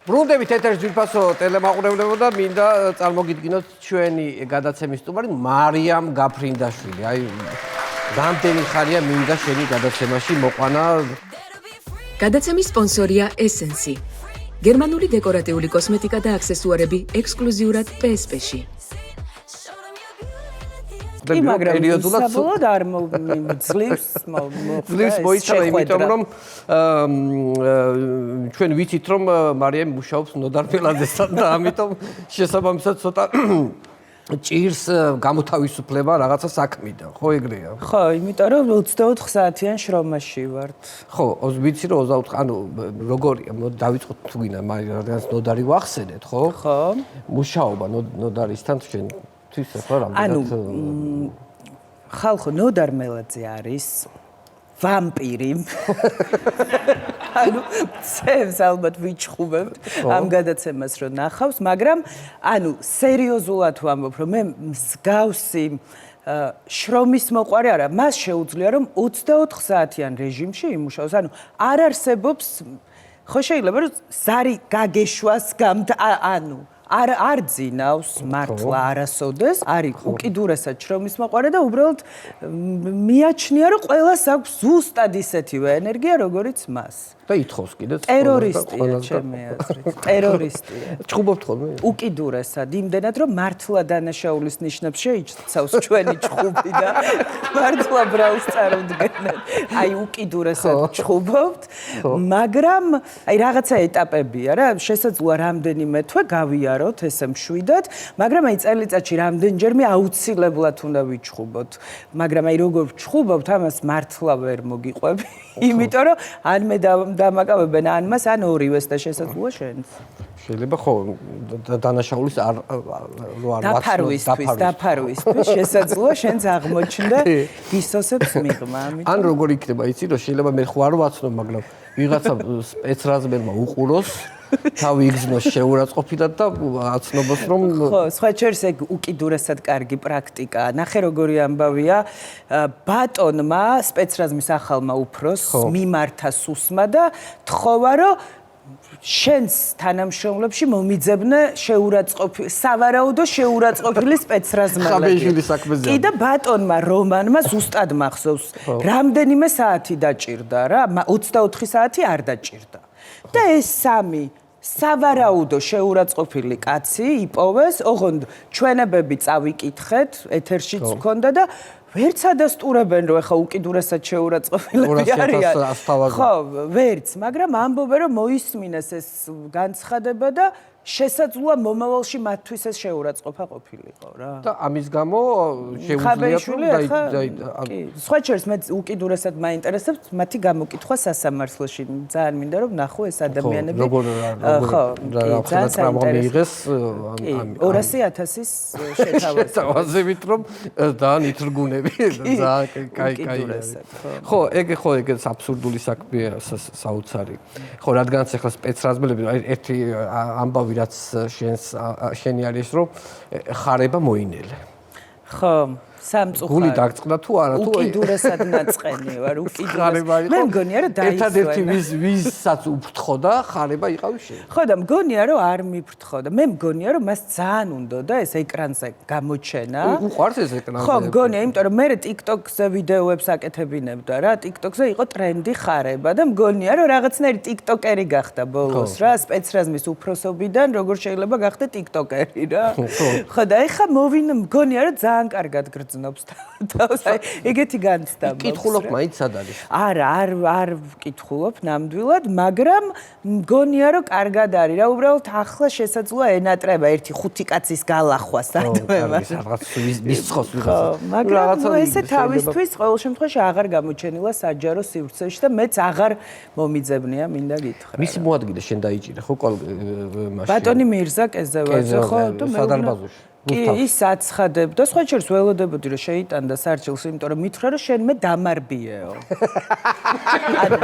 ბრუნდებით ეთერში ძვირფასო ტელემაყურებლებო და მინდა წარმოგიდგინოთ ჩვენი გადაცემის სტუმარი მარიამ გაფრინდაშვილი. აი რამდენი ხანია მინდა შენი გადაცემაში მოყვანა. გადაცემის სპონსორია Essence. გერმანული დეკორატიული კოსმეტიკა და აქსესუარები ექსკლუზიურად PSP-ში. კი, მაგრამ საბოლოოდ არ ძლივს მოიცვა, იმიტომ რომ ჩვენ ვიცით რომ მარიამ მუშაობს ნოდარ ფელაძესთან და ამიტომ შესაბამისად ცოტა ჭირს გამოთავისუფლება რაღაცა საქმიდან, ხო ეგრეა? ხო, იმიტომ რომ 24 საათიან შრომაში ვართ. ხო, ვიცი რომ 24, ანუ როგორია, დავიწყოთ თუ გინდა, მაგრამ რაღაც ნოდარი ვახსენეთ, ხო? ხო. მუშაობა ნოდარისთან ჩვენ ანუ ხალხო ნოდარ მელაძე არის ვამპირი. ანუ ცევს ალბათ ვიჩხუბებთ ამ გადაცემას რომ ნახავს, მაგრამ ანუ სერიოზულად ვამბობ რომ მე მსგავსი შრომის მოყვარე არა, მას შეუძლია რომ 24 საათიან რეჟიმში იმუშაოს, ანუ არ არსებობს ხო შეიძლება რომ ზარი გაგეშვას ანუ არ ძინავს მართლა არასოდეს, არის უკიდურესად შრომის მოყვარე და უბრალოდ მიაჩნია რომ ყველას აქვს ზუსტად ისეთივე ენერგია როგორიც მას. და ითხოვს კიდეც ტერორისტია ჩემი აზრით. ტერორისტია. ჭხუბობთ ხოლმე? უკიდურესად, იმდენად რომ მართლა დანაშაულის ნიშნებს შეიცავს ჩვენი ჭხუბი და მართლა ბრალს წარუდგენად. აი უკიდურესად ჭხუბობთ, მაგრამ აი რაღაცა ეტაპებია რა, შესაძლოა რამდენიმე თვე გავიაროთ ესე მშვიდად, მაგრამ აი წელიწადში რამდენჯერმე აუცილებლად უნდა ვიჭხუბოთ. მაგრამ აი როგორ ვჭხუბობთ, ამას მართლა ვერ მოგიყვები. იმიტომ რომ ან მე დამაკავებენ ან მას ან ორივეს და შესაძლოა შენც. შეიძლება ხო დანაშაულის არ დაფარვისთვის შესაძლოა შენც აღმოჩნდა გისოსებს მიღმა. ან როგორ იქნება იცი რომ შეიძლება მე ხო არ ვაცნობ, მაგრამ ვიღაცა სპეცრაზმელმა უყუროს თავი იგზნოს შეურაცხყოფილად და აცნობს რომ ხო, სხვა შორის ეგ უკიდურესად კარგი პრაქტიკაა. ნახე როგორი ამბავია, ბატონმა სპეცრაზმის ახალმა უფროსს მიმართა სუსმა და თხოვა რომ შენს თანამშრომლებში მომიძებნე სავარაუდო შეურაცხყოფილი სპეცრაზმელები. კი და ბატონმა რომანმა ზუსტად მახსოვს, რამდენიმე საათი დაჭირდა რა, 24 საათი არ დაჭირდა. და ეს სამი სავარაუდო შეურაცხყოფილი კაცი იპოვეს, ოღონდ ჩვენებები წავიკითხეთ, ეთერშიც ჰქონდა და ვერც ადასტურებენ რომ ეხა უკიდურესად შეურაცხყოფილები არიან. ხო, ვერც, მაგრამ ამბობენ რომ მოისმინეს ეს განცხადება და შესაძლოა მომავალში მათთვის ეს შეურაცხყოფა ყოფილიყო რა. და ამის გამო შეუძლიათ რომ სხვა შორის მე უკიდურესად მაინტერესებს მათი გამოკითხვა სასამართლოში. ძალიან მინდა რომ ნახო ეს ადამიანები. ხო, ძალიან საინტერესოა. 200,000-ის შეთავაზებით რომ ძალიან ითრგუნები, ძალიან კაი. ხო, ეგ აბსურდული საქმეა საოცარი. ხო, რადგანაც ახლა სპეცრაზმელები ერთი ამბავი რაც შენი არის რომ ხარება მოინელე. ხო, სამწუხაროდ. გული დაგწყდა თუ არა თუ უკიდურესად ნაწყენი ვარ, უკიდურესად. მე მგონია რომ დაისვენა. ერთადერთი ვისაც უფრთხოდა ხარება იყავი შენ. ხო და მგონია რომ არ მიფრთხოდა. მე მგონია რომ მას ძალიან უნდოდა ეს ეკრანზე გამოჩენა. უყვარს ეს ეკრანზე. ხო, მგონია, იმიტომ რომ მე TikTok-ზე ვიდეოებს აკეთებინებდა რა, TikTok-ზე იყო ტრენდი ხარება და მგონია რომ რაღაცნაირი TikTok-ერი გახდა ბოლოს რა, სპეცრაზმის უფროსობიდან როგორ შეიძლება გახდე TikTok-ერი რა. ხო და ეხა მგონია რომ ძალიან კარგად გრძნობს თავს, აი ეგეთი განცდა. კითხულობ მაინც სად არის? არ ვკითხულობ ნამდვილად, მაგრამ მგონია რომ კარგად არის რა, უბრალოდ ახლა შესაძლოა ენატრება ერთი 5 კაცის გალახვა სადმე. რაღაც მისცხოს ვიღაცა. მაგრამ ესე თავისთვის ყოველ შემთხვევაში აღარ გამოჩენილა საჯარო სივრცეში და მეც აღარ მომიძებნია მინდა გითხრა. მისი მოადგილე შენ დაიჭირე ხო მაშინ? ბატონი მირზა კეზევაძე ხო? სადარბაზოში. კი, ის აცხადებდა, სხვა შორის ველოდებოდი რომ შეიტანდა სარჩელს, იმიტომ რომ მითხრა რომ შენ მე დამარბიეო. ანუ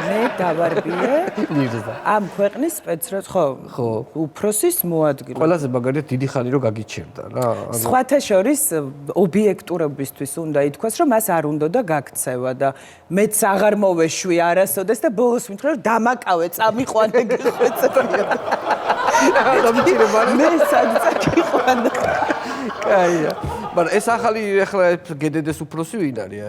მე დავარბიე. ამ ქვეყნის სპეცრად ხო, უფროსის მოადგილე. ყველაზე მაგარია დიდი ხანი რომ გაგიჩერდა რა. სხვათა შორის ობიექტურობისთვის უნდა ითქვას, რომ მას არ უნდა და გაქცევა და მეც აღარ მოვეშვი არასოდეს და ბოლოს მითხრა რომ დამაკავე, წამიყვანე გეხვეწებია. მე სადაც კაია. მაგრამ ეს ახალი ახლა გედედეს უფროსი ვინ არის?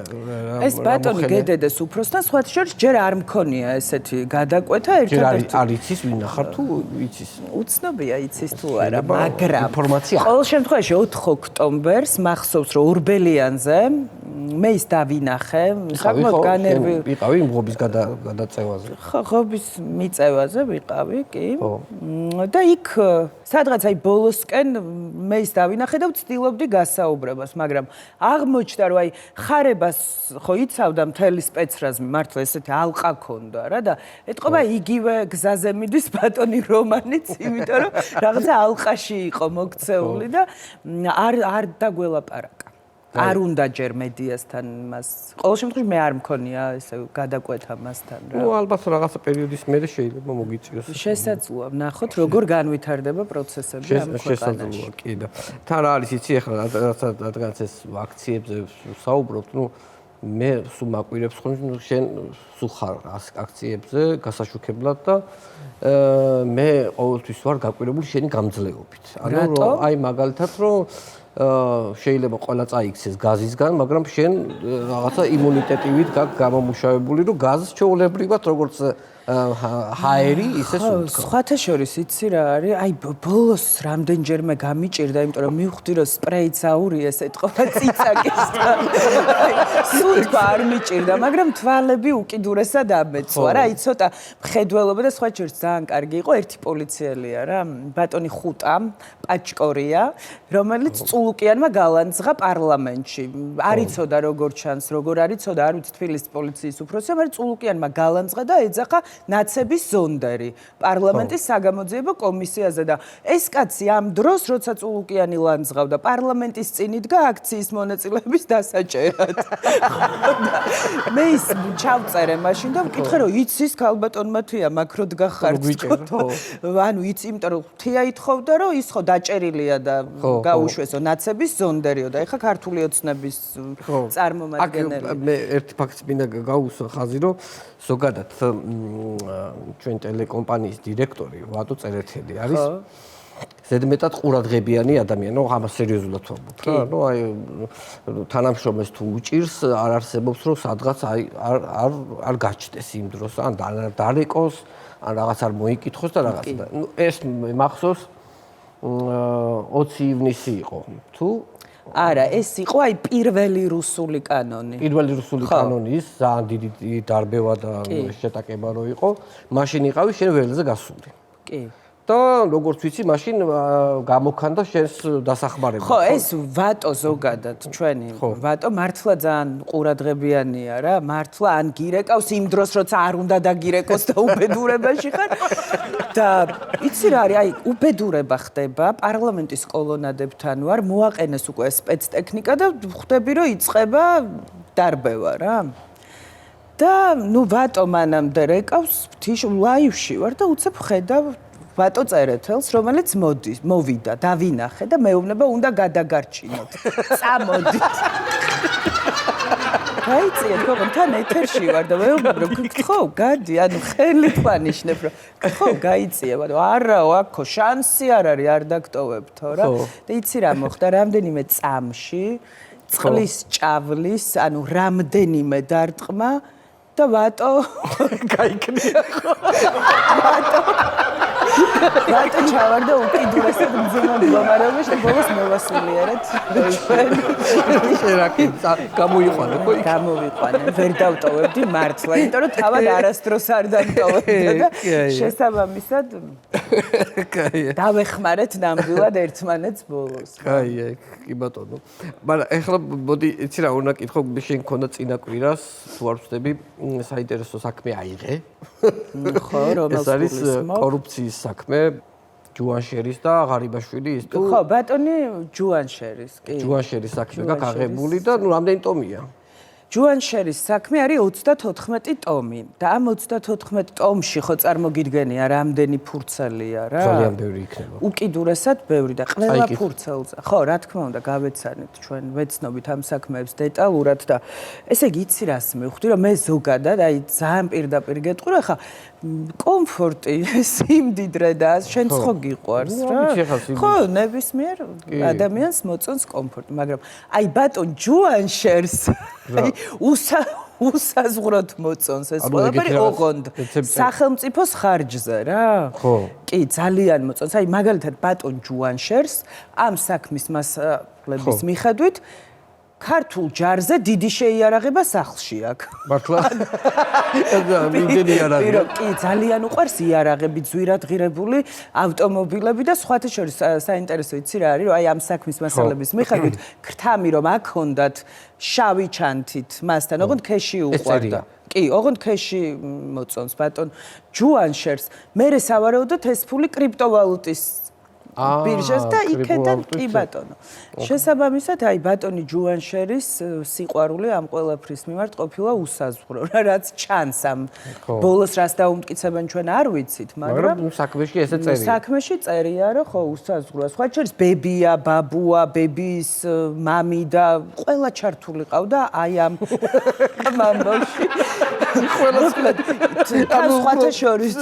ეს ბატონი გედედეს უფროსთან სხვა შორის ჯერ არ მქონია ესეთი გადაკვეთა ერთადერთი. ჯერ არ იცის ვინ ახარ თუ იცის? უცნობია იცის თუ არა, მაგრამ ინფორმაცია. ყოველ შემთხვევაში 4 ოქტომბერს მახსოვს რომ ურბელიანზე მე ის დავინახე, საკმაოდ განერვი. ვიყავი მღობის გადაწევაზე. ხო, ღობის მიწევაზე ვიყავი, კი. და იქ სადღაც აი ბოლოსკენ მე ის დავინახე და ვცდილობდი გასაუბრებას, მაგრამ აღმოჩნდა რომ აი ხარებას ხო იცავდა მთელი სპეცრაზმი, მართლა ესეთი ალყა ქონდა რა და ეთყობა იგივე გზაზე მიდის ბატონი რომანიც, იმიტომ რომ რაღაცა ალყაში იყო მოქცეული და არ დაგველაპარაკა. არ უნდა ჯერ მედიასთან მას. ყოველ შემთხვევაში მე არ მქონია ესე გადაკვეთა მასთან რა. ნუ ალბათ რაღაცა პერიოდის მერე შეიძლება მოგიწიოს. შესაძლოა, ვნახოთ როგორ განვითარდება პროცესები ამ ქვეყანაში. შესაძლოა, კი და თან რა არის იცი ახლა რადგანაც ეს აქციებზე საუბრობთ, ნუ მე სულ მაკვირებს ხოლმე, ნუ შენ სულ ხარ აქციებზე გასაშუქებლად და მე ყოველთვის ვარ გაკვირებული შენი გამძლეობით. ანუ აი მაგალითად რომ შეიძლება ყველა წაიქცეს გაზისგან, მაგრამ შენ რაღაცა იმუნიტეტივით გაქვს გამომუშავებული, რომ გაზს ჩვეულებრივად როგორც ჰაერი ისე სუნთქვა. სხვათა შორის იცი რა არის? აი ბოლოს რამდენჯერმე გამიჭირდა, იმიტომ რომ მივხვდი რომ სპრეიც აურიეს ეთყობა ციცაკის და სუნთქვა არ მიჭირდა, მაგრამ თვალები უკიდურესად ამეწვა რა. აი ცოტა მხედველობა და სხვა შორის ძალიან კარგი იყო ერთი პოლიციელია რა, ბატონი ხუტა, პაჭკორია, რომელიც წულუკიანმა გალანძღა პარლამენტში. არ იცოდა როგორ ჩანს, როგორ არ იცოდა, არ ვიცი თბილისის პოლიციის უფროსია, მაგრამ წულუკიანმა გალანძღა და ეძახა ნაცების ზონდერი პარლამენტის საგამოძიებო კომისიაზე და ეს კაცი ამ დროს, როცა წულუკიანი ლანძღავდა, პარლამენტის წინ იდგა აქციის მონაწილეების დასაჭერად. მე ის ჩავწერე მაშინ და ვკითხე რომ იცის ქალბატონმა თია მაქროდ გახართ. ანუ იცი, იმიტომ რომ თია ითხოვდა რომ ის ხო დაჭერილია და გაუშვესო ნაცების ზონდერიო და ეხა ქართული ოცნების წარმომადგენელი. მე ერთი ფაქტი მინდა გაუსვა ხაზი რომ ზოგადად ჩვენ ტელეკომპანიის დირექტორი ვადო წერეთელი არის ზედმეტად ყურადღებიანი ადამიანი, ნუ ამას სერიოზულად ვამბობ რა. ნუ აი თანამშრომლებს თუ უჭირს, არ არსებობს რომ სადღაც აი არ გაჩნდეს იმ დროს, ან დარეკოს, ან რაღაც არ მოიკითხოს და რაღაც და ნუ ეს მახსოვს 20 ივნისი იყო. თუ არა, ეს იყო აი პირველი რუსული კანონი. პირველი რუსული კანონის ძალიან დიდი დარბევა და შეტაკება რო იყო, მაშინ იყავი შენ ველზე გასული. კი. და როგორც ვიცი, მაშინ გამოქანდა შენს დასახმარებლად. ხო, ეს ვატო ზოგადად ჩვენი ვატო მართლა ძალიან ყურადღებიანია რა, მართლა ან გირეკავს იმ დროს, როცა არ უნდა დაგირეკოს და უბედურებაში ხარ. და იცი რა არის, აი უბედურება ხდება, პარლამენტის კოლონადებთან ვარ, მოაყენეს უკვე სპეცტექნიკა და ხვდები რომ იწყება დარბევა რა. და ნუ ვატო მანამდე რეკავს, ლაივში ვარ და უცებ ხედავ ვატო წერეთელს, რომელიც მოვიდა, დავინახე და მეუბნება უნდა გადაგარჩინოთ. წამოდით. გაიწიეთ, ხო, თან ეთერში ვარ და მეუბნებ, ხო, გადი, ანუ ხელით ვანიშნებ, რომ ხო, გაიწიე, ბატონო, არაო, აქო შანსი არ არის, არ დაგტოვებთო რა. და იცი რა მოხდა, რამდენიმე წამში, წყლის ჭავლის, ანუ რამდენიმე დარტყმა და ვატო გაიქნია ხო. ვატო ჩავარდა უკიდურესად მძიმე მდგომარეობაში და ბოლოს მოვასულიერეთ. შერაკი გამოიყვანე ხო იქ? გამოვიყვანე, ვერ დავტოვებდი მართლა, იმიტომ რომ თავად არასდროს არ დავტოვებდი და შესაბამისად დავეხმარეთ ნამდვილად ერთმანეთს ბოლოს. კაია, კი ბატონო. მაგრამ ეხლა მოდი, იცი რა, უნდა კითხო, შენ ქონდა წინა კვირას, თუ არ ვწდები, საინტერესო საქმე აიღე. ხო, რომელს ეს არის კორუფციის საქმე. ჯუანშერის და ღარიბაშვილი ის თუ ხო, ბატონი ჯუანშერის, კი. ჯუანშერის საქმე გაქვს აღებული და რამდენი ტომია? ჯუანშერის საქმე არის 34 ტომი და ამ 34 ტომში ხო წარმოგიდგენია რამდენი ფურცელია რა? ძალიან ბევრი იქნება. უკიდურესად ბევრი და ყველა ფურცელზე. ხო, რა თქმა უნდა, გავეცანით ჩვენ ვეცნობით ამ საქმეებს დეტალურად და ესე იგი იცი რას მივხვდი, რომ მე ზოგადად აი ძალიან პირდაპირ გეტყვი, ხა კომფორტი, სიმდიდრე და შენც ხო გიყვარს რა? ხო, ნებისმიერ ადამიანს მოწონს კომფორტი, მაგრამ აი ბატონ ჯუანშერს აი უსაზღვროდ მოწონს ეს ყველაფერი ოღონდ სახელმწიფოს ხარჯზე რა. ხო. კი, ძალიან მოწონს. აი მაგალითად ბატონ ჯუანშერს ამ საქმის მასალების მიხედვით ქართულ ჯარზე დიდი შეიარაღება სახლში აქვს. მართლა? იმდენი იარაღი. კი, ძალიან უყვარს იარაღები, ძვირადღირებული ავტომობილები და სხვათა შორის საინტერესო იცი რა არის, რომ აი ამ საქმის მასალების მიხედვით ქრთამი რომ აქონდათ შავი ჩანთით მასთან, ოღონდ ქეში უყვარდა. კი, ოღონდ ქეში მოწონს ბატონ ჯუანშერს. მერე სავარაუდოდ ეს ფული კრიპტოვალუტის ბირჟას და იქედან კი ბატონო. შესაბამისად, აი ბატონი ჯუანშერის სიყვარული ამ ყველაფრის მიმართ ყოფილა უსაზღვრო, რაც ჩანს ამ ბოლოს რას დაუმტკიცებენ ჩვენ არ ვიცით, მაგრამ საქმეში ესე წერია. საქმეში წერია, რომ ხო უსაზღვროა. სხვა შორის ბებია, ბაბუა, ბების მამი და ყველა ჩართული ყავდა აი ამ ამბავში. ყველა სხვათა შორის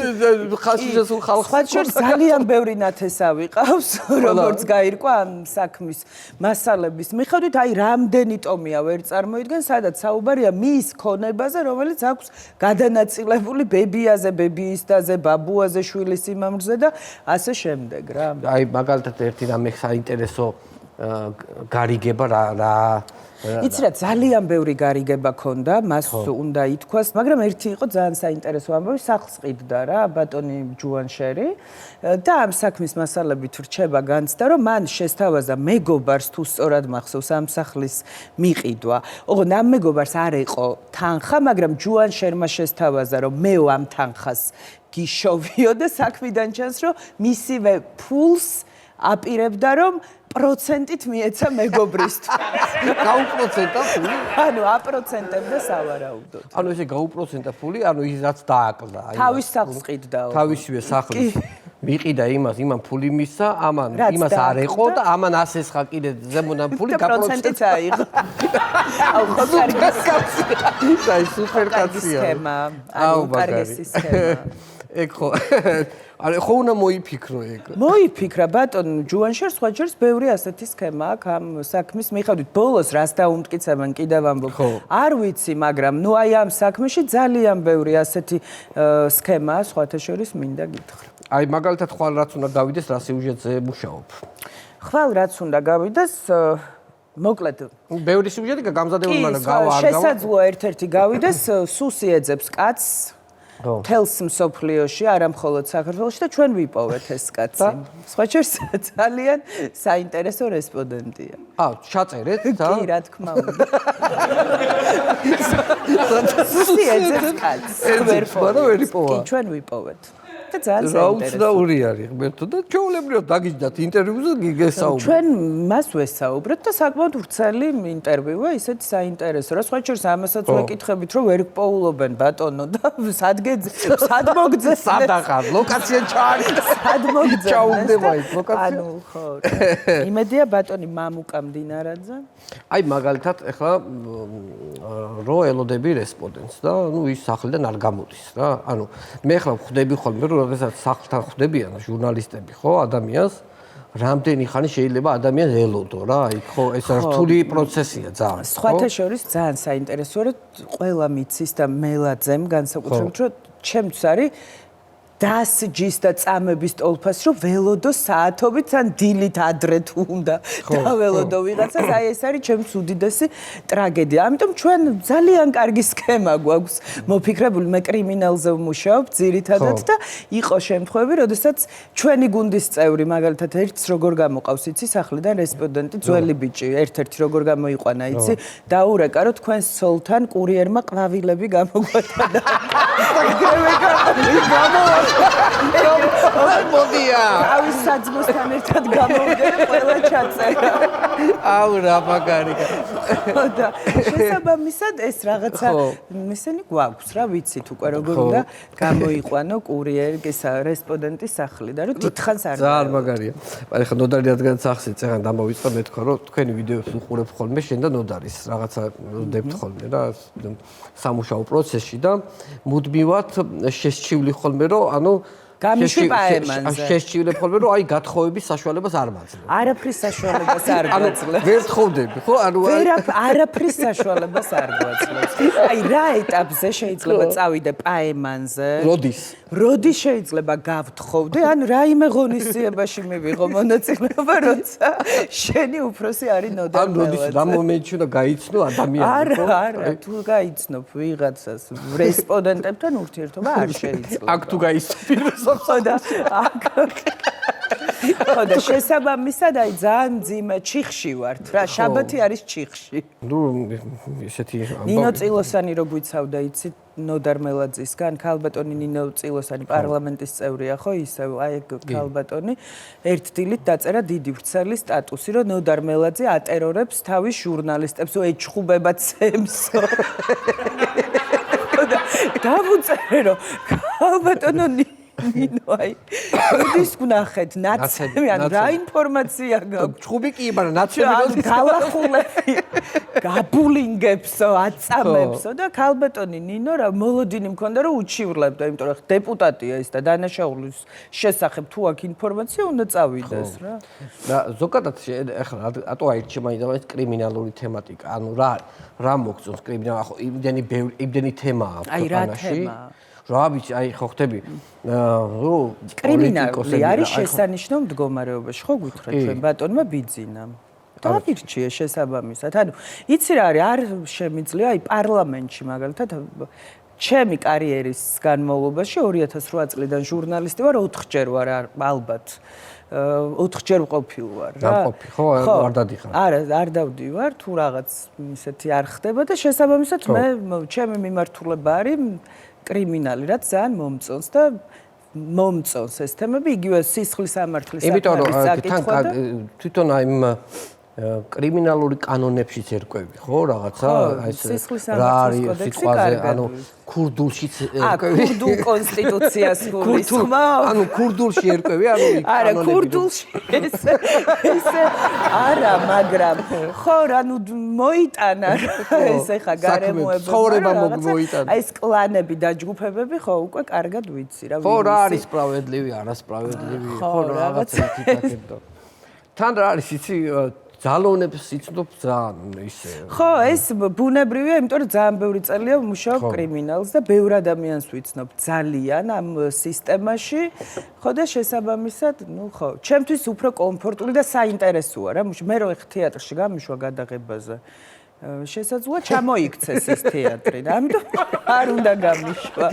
ხალხი შესულ ხალხს სხვა შორის ძალიან ბევრი ნათესავი ყავს, როგორც გაირკვა ამ საქმის მასალების მიხედვით, აი რამდენი ტომია ვერ წარმოიდგენ, სადაც საუბარია მის ქონებაზე, რომელიც აქვს გადანაწილებული ბებიაზე, ბებიისდაზე, ბაბუაზე, შვილის სიმამრზე და ასე შემდეგ რა. აი მაგალითად ერთი რამე საინტერესო გარიგება რა იცი რა ძალიან ბევრი გარიგება ქონდა, მას უნდა ითქვას, მაგრამ ერთი იყო ძალიან საინტერესო ამბავი, სახლს ყიდდა რა ბატონი ჯუანშერი და ამ საქმის მასალებით რჩება განცდა, რომ მან შესთავაზა მეგობარს თუ სწორად მახსოვს ამ სახლის მიყიდვა. ოღონდ ამ მეგობარს არ იყო თანხა, მაგრამ ჯუანშერმა შესთავაზა, რომ მე ამ თანხას გიშოვიო და საქმიდან ჩანს, რომ მისივე ფულს აპირებდა, რომ პროცენტით მიეცა მეგობრისთვის. გაუპროცენტა ფული? ანუ აპროცენტებდა სავარაუდოდ. ანუ ესე გაუპროცენტა ფული, ანუ ის რაც დააკლდა. თავის სახლს ყიდდაო. თავისივე სახლის. მიყიდა იმან ფული მისცა, ამან იმას არ ეყო და ამან ასესხა კიდე ზემოდან ფული გაპროცენტიც აიღო. აუ ხო კარგი აი სუპერ კაცია. სქემა. აუ კარგი სქემა. ეგ ხო არა ხო უნდა მოიფიქრო ეგ. მოიფიქრა ბატონ ჯუანშერს სხვა შორის ბევრი ასეთი სქემა აქვს ამ საქმის მიხედვით. ბოლოს რას დაუმტკიცებენ კიდევ ამბობ. არ ვიცი, მაგრამ ნუ აი ამ საქმეში ძალიან ბევრი ასეთი სქემაა სხვათა შორის მინდა გითხრა. აი მაგალითად ხვალ რაც უნდა გავიდეს რა სიუჟეტზე მუშაობ. ხვალ რაც უნდა გავიდეს მოკლედ ბევრი სიუჟეტი გამზადებული მაგრამ გავა არ გავა. შესაძლოა ერთ-ერთი გავიდეს სუსი ეძებს კაცს. თელს მსოფლიოში, არა მხოლოდ საქართველოში და ჩვენ ვიპოვეთ ეს კაცი. სხვა შორის ძალიან საინტერესო რესპონდენტია. ჩაწერეთ და კი, რა თქმა უნდა. სუსი ეძებს კაცს. ვერ იპოვა. კი, ჩვენ ვიპოვეთ. და ძალიან საინტერესო არის ღმერთო და ჩვეულებრივად დაგიჯდათ ინტერვიუზე გესაუბრეთ. ჩვენ მას ვესაუბრეთ და საკმაოდ ვრცელი ინტერვიუა, ისეთი საინტერესო. რა სხვა შორის ამასაც ვეკითხებით, რომ ვერ გპოულობენ ბატონო და სად მოგძეს? სადახარ, ლოკაცია ჩაარი. სად მოგძეს? ჩაუნდება ის ლოკაცია. ანუ ხო. იმედია ბატონი მამუკა მდინარაძე. აი მაგალითად ეხლა რო ელოდები რესპონდენტს და ნუ ის სახლიდან არ გამოდის რა. ანუ მე ეხლა ხვდები ხოლმე რომ როდესაც სახლთან ხვდებიან ჟურნალისტები ხო ადამიანს რამდენი ხანი შეიძლება ადამიანს ელოდო რა იქ ხო ეს რთული პროცესია ძალიან ხო სხვათა შორის ძალიან საინტერესოა რომ ყველა მიცის და მელაძემ განსაკუთრებით რომ ჩემთვის არის დასჯის და წამების ტოლფას რომ ველოდო საათობით ან დილით ადრე თუ უნდა დაველოდო ვიღაცას აი ეს არის ჩემთვის უდიდესი ტრაგედია. ამიტომ ჩვენ ძალიან კარგი სქემა გვაქვს მოფიქრებული მე კრიმინალზე ვმუშაობ ძირითადად და იყო შემთხვევები როდესაც ჩვენი გუნდის წევრი მაგალითად ერთს როგორ გამოყავს იცი სახლიდან რესპონდენტი ძველი ბიჭი ერთ-ერთი როგორ გამოიყვანა იცი დაურეკა რომ თქვენ სოლთან კურიერმა ყვავილები გამოგვატანა მოდი მაგარია. თავის საძმოსთან ერთად გამოვიდა და ყველა ჩაწერა. აუ რა მაგარია. და შესაბამისად ეს რაღაცა მესენი გვაქვს რა ვიცით უკვე როგორ უნდა გამოიყვანო კურიერი რესპონდენტის სახლი და რომ დიდხანს არ ძალიან მაგარია. მაგრამ ხა ნოდარი რადგან სახსით წეგან დამოვიწყო მეთქვა რომ თქვენი ვიდეოს უყურებთ ხოლმე შენ და ნოდარის რაღაცა დებთ ხოლმე რა სამუშაო პროცესში და მუდმივად შესჩივლი ხოლმე რომ ანუ გამიშვი პაემანზე. შესჩივლებ ხოლმე რომ აი გათხოვების საშუალებას არ მაძლევ. არაფრის საშუალებას არ გვაძლევს. ვერ თხოვდები ხო? ანუ არაფრის საშუალებას არ გვაძლევს. აი რა ეტაპზე შეიძლება წავიდე პაემანზე? როდის შეიძლება გავთხოვდე? ან რაიმე ღონისძიებაში მივიღო მონაწილეობა, როცა შენი უფროსი არის ნოდარ მელაძე. ან როდის რა მომენტში უნდა გაიცნო ადამიანი ხო? არა, თუ გაიცნობ ვიღაცას რესპონდენტებთან ურთიერთობა არ შეიძლება. აქ თუ გაიცნო პირველს ხოდა ხოდა შესაბამისად აი ძალიან მძიმე ჩიხში ვართ რა შაბათი არის ჩიხში ნუ ესეთი ნინო წილოსანი რო გვიცავდა იცით ნოდარ მელაძისგან ქალბატონი ნინო წილოსანი პარლამენტის წევრია ხო ისევ აი ქალბატონი ერთ დილით დაწერა დიდი ვრცელი სტატუსი რომ ნოდარ მელაძე ატერორებს თავის ჟურნალისტებს ეჩხუბება ცემსო დავუწერე რომ ქალბატონო ნინო აი როდის გნახეთ ნაცემი ან რა ინფორმაცია გაქვს ჩხუბი კი მაგრამ ნაცემი როდის გალახულები გაბულინგებსო აწამებსო და ქალბატონი ნინო რა მოლოდინი მქონდა რომ უჩივრლებდა იმიტომ რომ დეპუტატია ის და დანაშაულის შესახებ თუ აქ ინფორმაცია უნდა წავიდეს რა და ზოგადად ახლა რატო აირჩია მაინც კრიმინალური თემატიკა ანუ რა მოგწონს კრიმინალი ხო იმდენი თემაა აი რა თემაა რა ვიცი აი ხო ხტები კრიმინალი არის შესანიშნავ მდგომარეობაში ხო გითხრათ ჩვენ ბატონმა ბიძინამ დაირჩია შესაბამისად ანუ იცი რა არის არ შემიძლია აი პარლამენტში მაგალითად ჩემი კარიერის განმავლობაში 2008 წლიდან ჟურნალისტი ვარ 4ჯერ ვარ ალბათ 4ჯერ ყოფილ ვარ რა ხო არ დადიხარ არა არ დავდივარ თუ რაღაც ისეთი არ ხდება და შესაბამისად მე ჩემი მიმართულება არის კრიმინალი რაც ძალიან მომწონს და მომწონს ეს თემები იგივე სისხლის სამართლის საკითხების საკითხვა და თვითონ აი კრიმინალური კანონებშიც ერკვევი ხო რაღაცა აი ეს რა არის სიტყვაზე ანუ ქურდულშიც ერკვევი ქურდულ კონსტიტუციას გულისხმო ანუ ქურდულში ერკვევი ანუ არა ქურდულში ესე არა მაგრამ ხო ანუ მოიტანა ეს ეხა გარემოება ცხოვრება მოიტანა აი ეს კლანები და ჯგუფებები ხო უკვე კარგად ვიცი რა ხო რა არის სპრავედლივი არასპრავედლივი ხო რაღაცა იქით თან რა არის იცი ძალოვნებს იცნობ ძალიან ისე. ხო, ეს ბუნებრივია, იმიტომ რომ ძალიან ბევრი წელია ვმუშაობ კრიმინალს და ბევრ ადამიანს ვიცნობ ძალიან ამ სისტემაში. ხო და შესაბამისად, ნუ ხო, ჩემთვის უფრო კომფორტული და საინტერესოა რა. მე რო ეხ თეატრში გამიშვა გადაღებაზე. შესაძლოა ჩამოიქცეს ეს თეატრი და ამიტომ არ უნდა გამიშვა.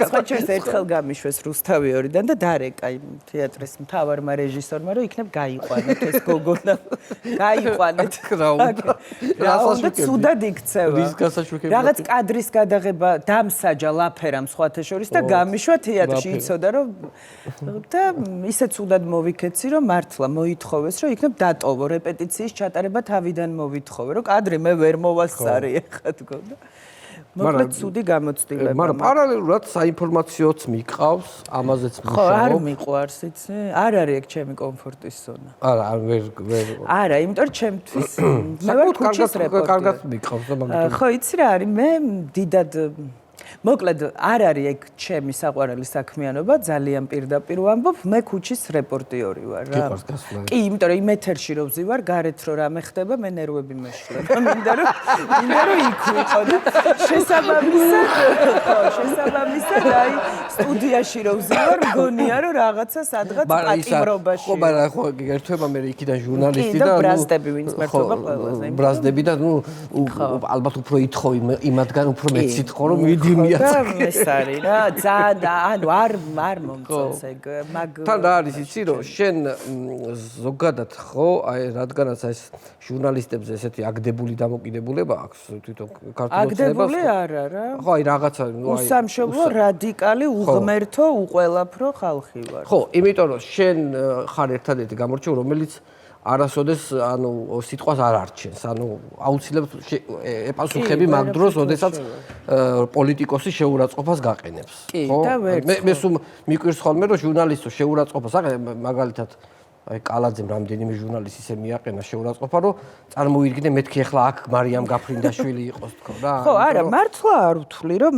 სხვა ჩვენს ერთხელ გამიშვეს რუსთავიორიდან და დარეკა იმ თეატრის მთავარმა რეჟისორმა რომ იქნებ გაიყვანეთ ეს გოგონა. გაიყვანეთ რა უნდა. რასაც ცუდად იქცევა. რის გასაშუქებლად. რაღაც კადრის გადაღება დამსაჯა ლაფერამ სხვათა შორის და გამიშვა თეატრში იცოდა რომ და ისე ცუდად მოვიქეცი რომ მართლა მოითხოვეს რომ იქნებ დატოვო რეპეტიციის ჩატარება თავიდან მოვითხოვე რომ კადრი მე ვერ მოვასწარი ახლა თქო და მოკლედ ცუდი გამოცდილება მაგრამ პარალელურად საინფორმაციოც მიყავს ამაზეც მუშაობ ხო არ მიყვარს იცი არ არის ეგ ჩემი კომფორტის ზონა არა ვერ არა იმიტომ რომ ჩემთვის მე ვარ ქუჩის რეპორტერი კარგად მიყავს და მაგით ხო იცი რა არის მე დიდად მოკლედ არ არის ეგ ჩემი საყვარელი საქმიანობა ძალიან პირდაპირ ვამბობ მე ქუჩის რეპორტიორი ვარ რა კი იმიტომ რომ იმ ეთერში რო ვზივარ გარეთ რო რამე ხდება მე ნერვები მეშლება მინდა რომ იქ ვიყო და შესაბამისად აი სტუდიაში რო ვზივარ მგონია რომ რაღაცა სადღაც პატიმრობაში ხო მაგრამ ხო ერთვება მე იქიდან ჟურნალისტი და ბრაზდები ვინც მართლობა ყველაზე ბრაზდები და ნუ ალბათ უფრო ითხოვი იმათგან უფრო მეც სიტყვა რომ მიდი მიაწყე. ეს არის რა, ძალიან არ მომწონს ეგ მაგ თან რა არის იცი რომ შენ ზოგადად ხო აი რადგანაც ეს ჟურნალისტებზე ესეთი აგდებული დამოკიდებულება აქვს თვითონ ქართულ ოცნებას აგდებული არა რა ხო აი რაღაცა ნუ აი უსამშობლო რადიკალი უღმერთო უყველაფრო ხალხი ვარ ხო იმიტომ რომ შენ ხარ ერთადერთი გამორჩეული რომელიც არასოდეს ანუ სიტყვას არ არჩენს ანუ აუცილებლად ეპასუხები მაგ დროს როდესაც პოლიტიკოსი შეურაცხყოფას გაყენებს ხო მე სულ მიკვირს ხოლმე რომ ჟურნალისტო შეურაცხყოფას აყენებს მაგალითად აი კალაძემ რამდენიმე ჟურნალისტი ისე მიაყენა შეურაცხყოფა რომ წარმოვიდგინე მეთქი ახლა აქ მარიამ გაფრინდაშვილი იყოს თქო რა ხო არა მართლა არ ვთვლი რომ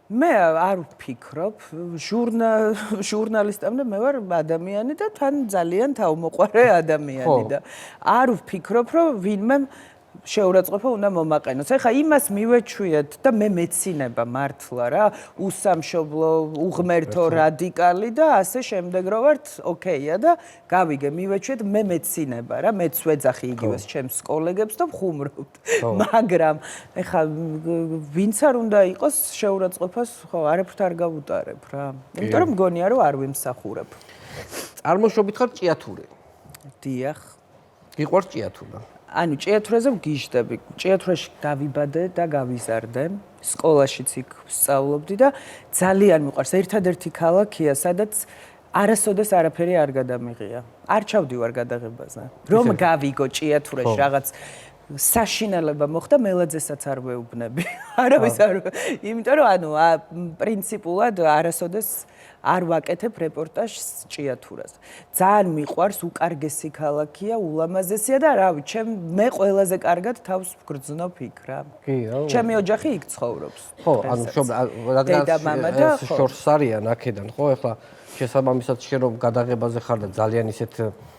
მე არ ვფიქრობ ჟურნალისტამდე მე ვარ ადამიანი და თან ძალიან თავმოყარე ადამიანი და არ ვფიქრობ რომ ვინმე შეურაცხყოფა უნდა მომაყენოს. ეხლა იმას მივეჩვიეთ და მე მეცინება მართლა რა, უსამშობლო, უღმერთო, რადიკალი და ასე შემდეგ რო ვართ, ოკეია და გავიგე, მივეჩვიეთ მე მეცინება რა, მეც ვეძახი იგივეს ჩემს კოლეგებს და ვხუმრობთ. მაგრამ ეხლა ვინც არ უნდა იყოს შეურაცხყოფას, ხო, არაფრთ არ გავუტარებ რა. იმიტომ რომ მგონია რომ არ ვიმსახურებ. წარმოშობით ხარ ჭიათური. დიახ. გიყვარს ჭიათურა. ანუ ჭიათურაზე ვგიჟდები. ჭიათურაში დავიბადე და გავიზარდე. სკოლაშიც იქ ვსწავლობდი და ძალიან მიყვარს. ერთადერთი ქალაქია, სადაც არასოდეს არაფერი არ გადამიღია. არ ჩავდივარ გადაღებაზე. რომ გავიგო ჭიათურაში რაღაც საშინელება მოხდა, მელაძესაც არ ვეუბნები. არავის არ. იმიტომ რომ ანუ პრინციპულად არასოდეს არ ვაკეთებ რეპორტაჟს ჭიათურას. ძალიან მიყვარს, უკარგესი ქალაქია, ულამაზესია და რავი, მე ყველაზე კარგად თავს ვგრძნობ იქ რა. კი, რა. ჩემი ოჯახი იქ ცხოვრობს. ხო, ანუ რადგან შორს არიან აქედან, ხო, ეხლა შესაბამისად შენ რომ გადაღებაზე ხარ და ძალიან ისეთ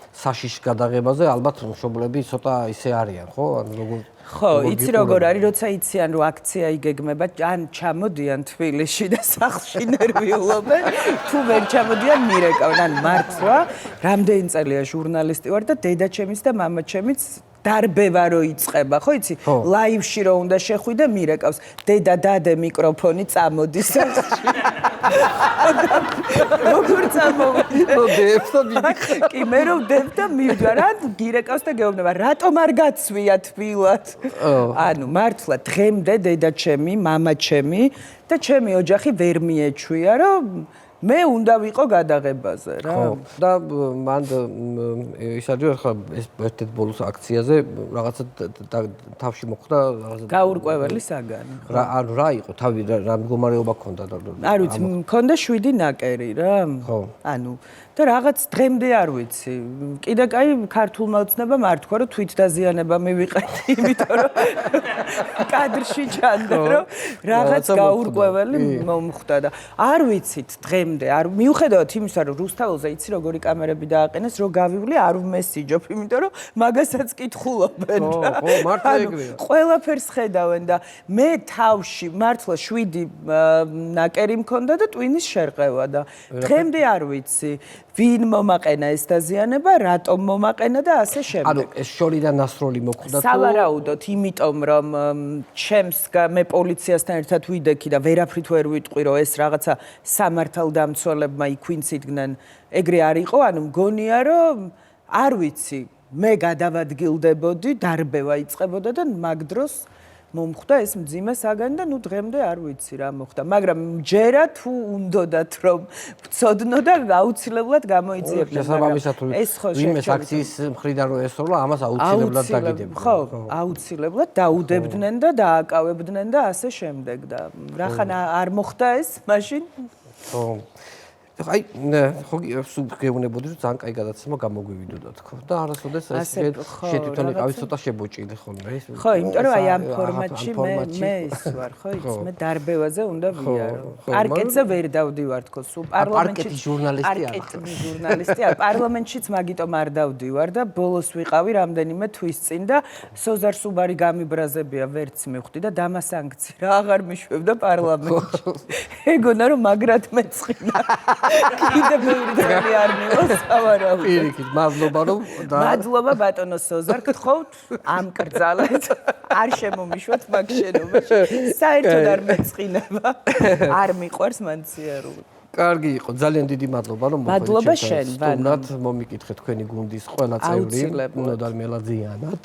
საშიშ გადაღებაზე, ალბათ მშობლები ცოტა ისე არიან, ხო? ანუ როგორ ხო, იცი როგორ არის, როცა იციან რომ აქცია იგეგმება, ან ჩამოდიან თბილისში და სახლში ნერვიულობენ, თუ ვერ ჩამოდიან მირეკავენ, ან მართლა, რამდენი წელია ჟურნალისტი ვარ და დედაჩემიც და მამაჩემიც დარბევა რო იწყება, ხო იცი? ლაივში რო უნდა შეხვიდე მირეკავს. დედა დადე მიკროფონი წამოდი სახლში. როგორ წამოვიდე? დებს და მიდიხარ. კი, მე რო დებ და მივდივარ, ან გირეკავს და გეუბნება, რატომ არ გაცვია თბილად? ანუ მართლა დღემდე დედაჩემი, მამაჩემი და ჩემი ოჯახი ვერ მიეჩვია, რომ მე უნდა ვიყო გადაღებაზე რა. ხო. და მან ის არის ხა ეს ერთ-ერთ ბოლოს აქციაზე რაღაცა თავში მოხდა რაღაცა გაურკვეველი საგანი. რა ანუ რა იყო თავი რა მდგომარეობა ქონდა და არ ვიცი, მქონდა 7 ნაკერი რა. ხო. ანუ და რაღაც დღემდე არ ვიცი. კიდე კაი ქართულმა ოცნებამ არ თქვა რომ თვითდაზიანება მივიყენე, იმიტომ რომ კადრში ჩანდა რომ რაღაც გაურკვეველი მომხდა და არ ვიცით დღემდე არ მიუხედავად იმისა რომ რუსთაველზე იცი როგორი კამერები დააყენეს რომ გავივლი არ ვმესიჯობ, იმიტომ რომ მაგასაც კითხულობენ რა. ხო, მართლა ეგრეა. ყველაფერს ხედავენ და მე თავში მართლა 7 ნაკერი მქონდა და ტვინის შერყევა და დღემდე არ ვიცი ვინ მომაყენა ეს დაზიანება, რატომ მომაყენა და ასე შემდეგ. ანუ ეს შორიდან ასროლი მოხდა თუ სავარაუდოდ, იმიტომ რომ მე პოლიციასთან ერთად ვიდექი და ვერაფრით ვერ ვიტყვი რომ ეს რაღაცა სამართალდამცველებმა იქვინციდნენ, ეგრე არ იყო, ანუ მგონია რომ არ ვიცი, მე გადავადგილდებოდი, დარბევა იწყებოდა და მაგ დროს მომხდა ეს მძიმე საგანი და ნუ დღემდე არ ვიცი რა მოხდა, მაგრამ ჯერა თუ უნდათ რომ ვწოდნო და აუცილებლად გამოიძიებდნენ. შესაბამისად ეს ხო ვინმე აქციის მხრიდან რო ესროლა, ამას აუცილებლად დაგიდებდნენ. ხო, აუცილებლად დაუდებდნენ და დააკავებდნენ და ასე შემდეგ და რახან არ მოხდა ეს მაშინ? ხო. აი, ხო სულ გეუბნებოდი რომ ძალიან კაი გადაცემა გამოგვივიდოდა თქო და არასოდეს ეს შენ თვითონ იყავი ცოტა შებოჭილი ხოლმე ის ხო, იმიტომ რომ აი ამ ფორმატში მე ის ვარ, ხო, იცი, მე დარბევაზე უნდა ვიარო. პარკეტზე ვერ დავდივარ თქო, სულ პარლამენტში ჟურნალისტი არ, პარლამენტშიც მაგიტომ არ დავდივარ და ბოლოს ვიყავი რამდენიმე თვის წინ და სოზარ სუბარი გამიბრაზებია ვერც მივხვდი და დამასანქცი რა აღარ მიშვებდა პარლამენტში. ეგონა რომ მაგრად მეწყინა. კიდე ბევრი ძალი არ მივოს სავარაუდოდ. პირიქით, მადლობა რომ მადლობა ბატონო სოზარ, გთხოვთ ამკრძალეთ. არ შემომიშვათ მაგ შენობაში. საერთოდ არ მეწყინება. არ მიყვარს მან სიარული. კარგი იყო, ძალიან დიდი მადლობა რომ მადლობა შენ, სტუმრად მომიკითხე თქვენი გუნდის ყველა წევრი, ნოდარ მელაძიანად.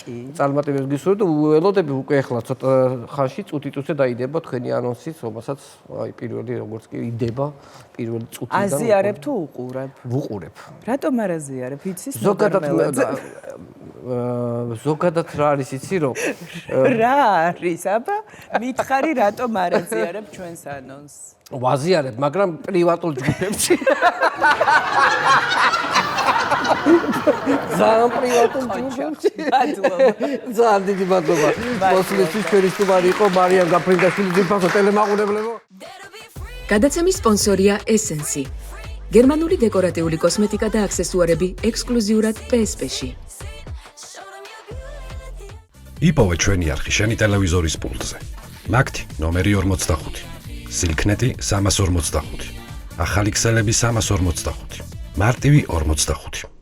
კი. წარმატებებს გისურვებთ და ველოდები უკვე ახლა ცოტა ხანში წუთი-წუთზე დაიდება თქვენი ანონსიც, რომელსაც აი პირველი როგორც კი იდება პირველი წუთიდან. აზიარებ თუ უყურებ? ვუყურებ. რატომ არ აზიარებ? იცის ზოგადად რა არის იცი რომ რა არის? აბა მითხარი რატომ არ აზიარებ ჩვენს ანონსს? ვაზიარებ, მაგრამ პრივატულ ჯგუფებში. ძალიან პრივატულ ჯგუფებში. მადლობა. ძალიან დიდი მადლობა. მოსვლისთვის ჩვენი სტუმარი იყო მარიამ გაფრინდაშვილი, ძირფასო ტელემაყურებლებო. გადაცემის სპონსორია Essence. გერმანული დეკორატიული კოსმეტიკა და აქსესუარები ექსკლუზიურად PSP-ში. იპოვე ჩვენი არხი შენი ტელევიზორის პულტზე. მაგთი ნომერი 45. სილქნეტი 345. ახალი ქსელები 345. მარტივი 45.